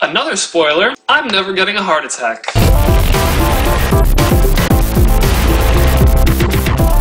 Another spoiler, I'm never getting a heart attack.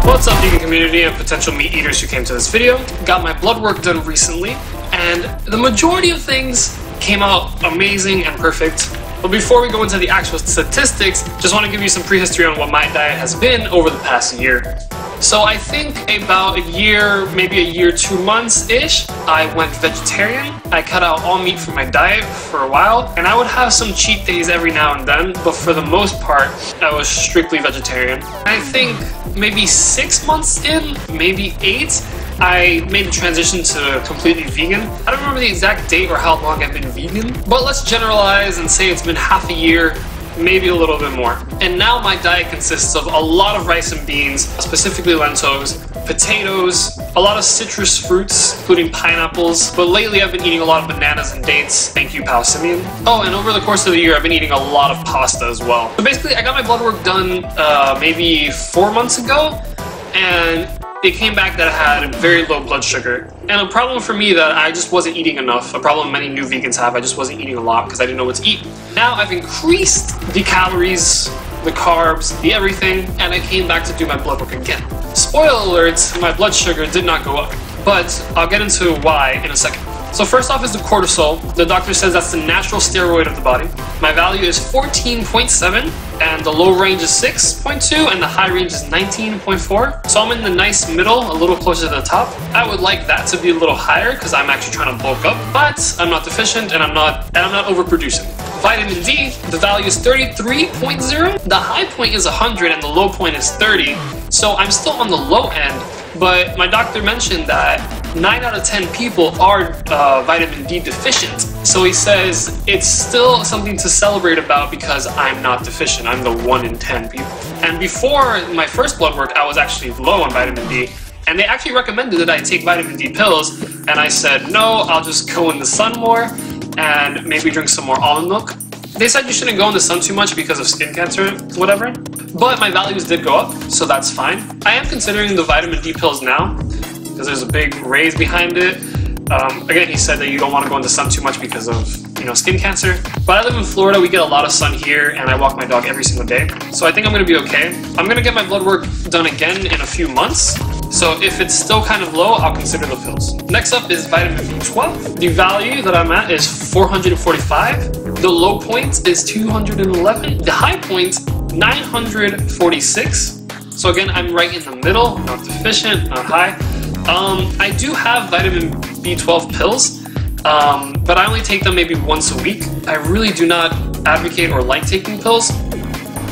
What's up, vegan community and potential meat eaters who came to this video? Got my blood work done recently, and the majority of things came out amazing and perfect. But before we go into the actual statistics, just want to give you some prehistory on what my diet has been over the past year. So I think about a year, maybe a year, 2 months-ish, I went vegetarian. I cut out all meat from my diet for a while, and I would have some cheat days every now and then, but for the most part, I was strictly vegetarian. I think maybe 6 months in, maybe 8, I made the transition to completely vegan. I don't remember the exact date or how long I've been vegan, but let's generalize and say it's been half a year, maybe a little bit more. And now my diet consists of a lot of rice and beans, specifically lentils, potatoes, a lot of citrus fruits, including pineapples, but lately I've been eating a lot of bananas and dates. Thank you, Pal Simeon. Oh, and over the course of the year, I've been eating a lot of pasta as well. So basically, I got my blood work done maybe 4 months ago, and it came back that I had very low blood sugar. And a problem for me that I just wasn't eating enough, a problem many new vegans have, I just wasn't eating a lot because I didn't know what to eat. Now I've increased the calories, the carbs, the everything, and I came back to do my blood work again. Spoiler alert, my blood sugar did not go up, but I'll get into why in a second. So first off is the cortisol. The doctor says that's the natural steroid of the body. My value is 14.7, and the low range is 6.2, and the high range is 19.4. So I'm in the nice middle, a little closer to the top. I would like that to be a little higher because I'm actually trying to bulk up, but I'm not deficient and I'm not overproducing. Vitamin D, the value is 33.0. The high point is 100 and the low point is 30. So I'm still on the low end, but my doctor mentioned that 9 out of 10 people are vitamin D deficient. So he says it's still something to celebrate about because I'm not deficient. I'm the 1 in 10 people. And before my first blood work, I was actually low on vitamin D. And they actually recommended that I take vitamin D pills. And I said, no, I'll just go in the sun more and maybe drink some more almond milk. They said you shouldn't go in the sun too much because of skin cancer, whatever. But my values did go up, so that's fine. I am considering the vitamin D pills now, because there's a big raise behind it. Again, he said that you don't want to go in the sun too much because of, skin cancer. But I live in Florida, we get a lot of sun here, and I walk my dog every single day. So I think I'm going to be okay. I'm going to get my blood work done again in a few months. So if it's still kind of low, I'll consider the pills. Next up is vitamin B12. The value that I'm at is 445. The low point is 211. The high point, 946. So again, I'm right in the middle, not deficient, not high. I do have vitamin B12 pills, but I only take them maybe once a week. I really do not advocate or like taking pills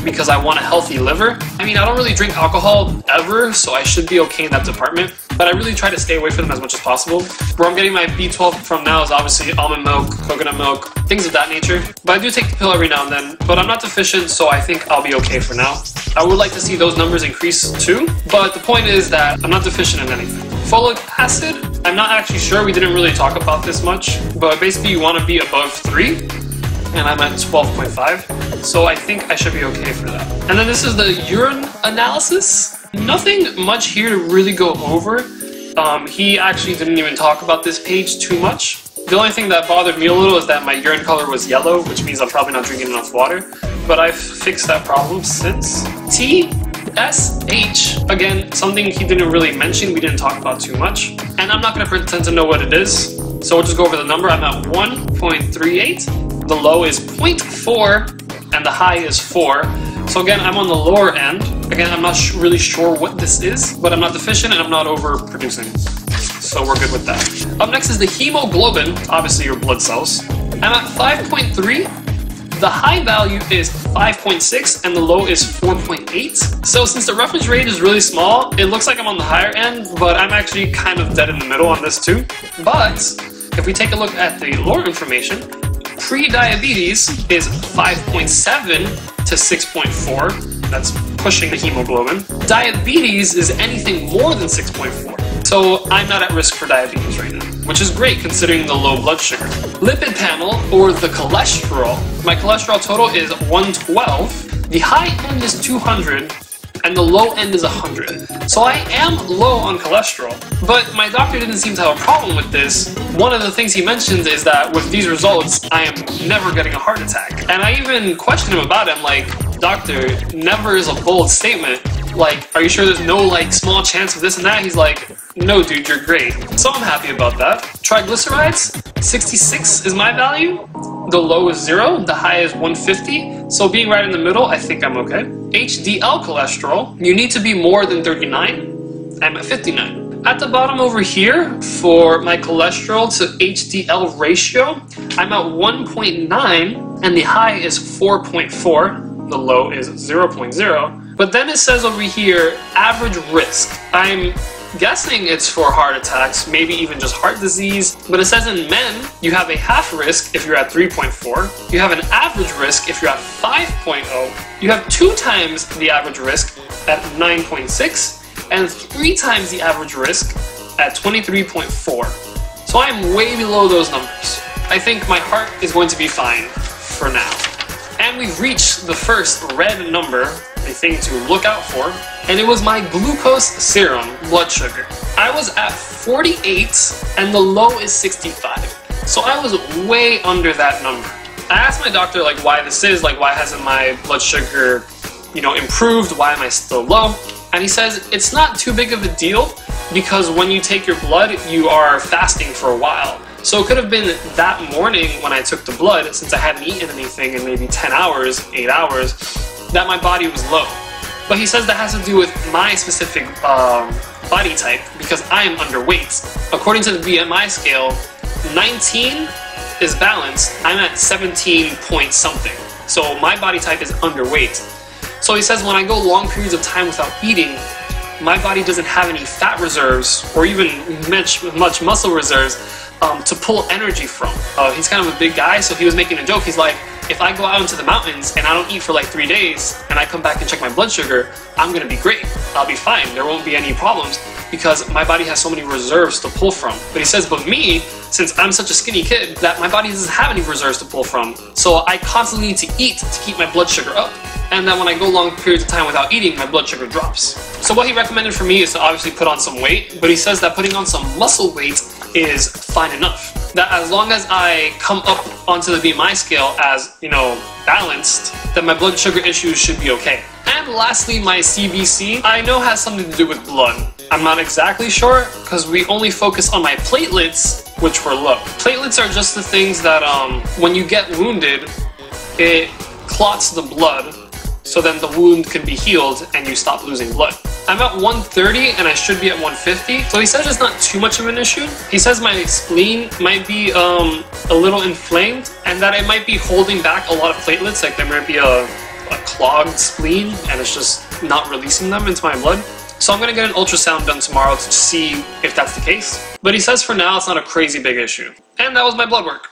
because I want a healthy liver. I mean, I don't really drink alcohol ever, so I should be okay in that department, but I really try to stay away from them as much as possible. Where I'm getting my B12 from now is obviously almond milk, coconut milk, things of that nature. But I do take the pill every now and then, but I'm not deficient, so I think I'll be okay for now. I would like to see those numbers increase too, but the point is that I'm not deficient in anything. Folic acid, I'm not actually sure, we didn't really talk about this much, but basically you want to be above 3, and I'm at 12.5, so I think I should be okay for that. And then this is the urine analysis. Nothing much here to really go over. He actually didn't even talk about this page too much. The only thing that bothered me a little is that my urine color was yellow, which means I'm probably not drinking enough water, but I've fixed that problem since. TSH, again, something he didn't really mention, we didn't talk about too much, and I'm not going to pretend to know what it is, so we'll just go over the number. I'm at 1.38, the low is 0.4, and the high is 4. So again, I'm on the lower end. Again, I'm not really sure what this is, but I'm not deficient and I'm not overproducing. So we're good with that. Up next is the hemoglobin, obviously your blood cells. I'm at 5.3. The high value is 5.6 and the low is 4.8. So since the reference range is really small, it looks like I'm on the higher end, but I'm actually kind of dead in the middle on this too. But if we take a look at the lower information, pre-diabetes is 5.7 to 6.4. That's pushing the hemoglobin. Diabetes is anything more than 6.4. So I'm not at risk for diabetes right now, which is great considering the low blood sugar. Lipid panel, or the cholesterol. My cholesterol total is 112. The high end is 200, and the low end is 100. So I am low on cholesterol, but my doctor didn't seem to have a problem with this. One of the things he mentioned is that with these results, I am never getting a heart attack. And I even questioned him about it. I'm like, doctor, never is a bold statement. Like, are you sure there's no like small chance of this and that? He's like, no dude, you're great. So I'm happy about that. Triglycerides, 66 is my value. The low is 0, the high is 150. So being right in the middle, I think I'm okay. HDL cholesterol, you need to be more than 39. I'm at 59. At the bottom over here, for my cholesterol to HDL ratio, I'm at 1.9 and the high is 4.4. The low is 0.0. But then it says over here, average risk. I'm guessing it's for heart attacks, maybe even just heart disease. But it says in men, you have a half risk if you're at 3.4. You have an average risk if you're at 5.0. You have 2 times the average risk at 9.6. And 3 times the average risk at 23.4. So I'm way below those numbers. I think my heart is going to be fine for now. And we've reached the first red number, a thing to look out for, and it was my glucose serum blood sugar. I was at 48 and the low is 65. So I was way under that number. I asked my doctor like why this is, like why hasn't my blood sugar, improved? Why am I still low? And he says it's not too big of a deal because when you take your blood, you are fasting for a while. So it could have been that morning when I took the blood, since I hadn't eaten anything in maybe 10 hours, 8 hours, that my body was low. But he says that has to do with my specific body type because I am underweight. According to the BMI scale, 19 is balanced. I'm at 17 point something. So my body type is underweight. So he says when I go long periods of time without eating, my body doesn't have any fat reserves or even much muscle reserves to pull energy from. He's kind of a big guy, so he was making a joke. He's like, if I go out into the mountains and I don't eat for like 3 days and I come back and check my blood sugar, I'm gonna be great. I'll be fine. There won't be any problems because my body has so many reserves to pull from. But he says, but me, since I'm such a skinny kid, that my body doesn't have any reserves to pull from. So I constantly need to eat to keep my blood sugar up. And that when I go long periods of time without eating, my blood sugar drops. So what he recommended for me is to obviously put on some weight, but he says that putting on some muscle weight is fine enough. That as long as I come up onto the BMI scale as, balanced, then my blood sugar issues should be okay. And lastly, my CBC, I know has something to do with blood. I'm not exactly sure, because we only focus on my platelets, which were low. Platelets are just the things that, when you get wounded, it clots the blood, so then the wound can be healed and you stop losing blood. I'm at 130 and I should be at 150, so he says it's not too much of an issue. He says my spleen might be a little inflamed and that it might be holding back a lot of platelets, like there might be a clogged spleen and it's just not releasing them into my blood. So I'm gonna get an ultrasound done tomorrow to see if that's the case. But he says for now it's not a crazy big issue. And that was my blood work.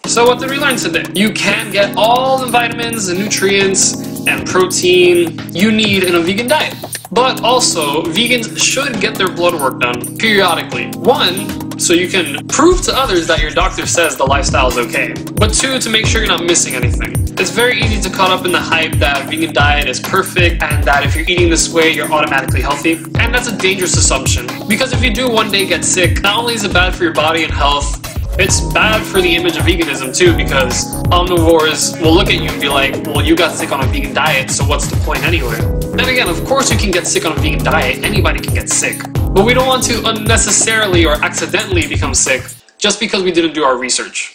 So what did we learn today? You can get all the vitamins and nutrients and protein you need in a vegan diet. But also, vegans should get their blood work done periodically. 1, so you can prove to others that your doctor says the lifestyle is okay. But 2, to make sure you're not missing anything. It's very easy to caught up in the hype that a vegan diet is perfect and that if you're eating this way, you're automatically healthy. And that's a dangerous assumption. Because if you do one day get sick, not only is it bad for your body and health, it's bad for the image of veganism too, because omnivores will look at you and be like, well, you got sick on a vegan diet, so what's the point anyway? And again, of course you can get sick on a vegan diet, anybody can get sick. But we don't want to unnecessarily or accidentally become sick just because we didn't do our research.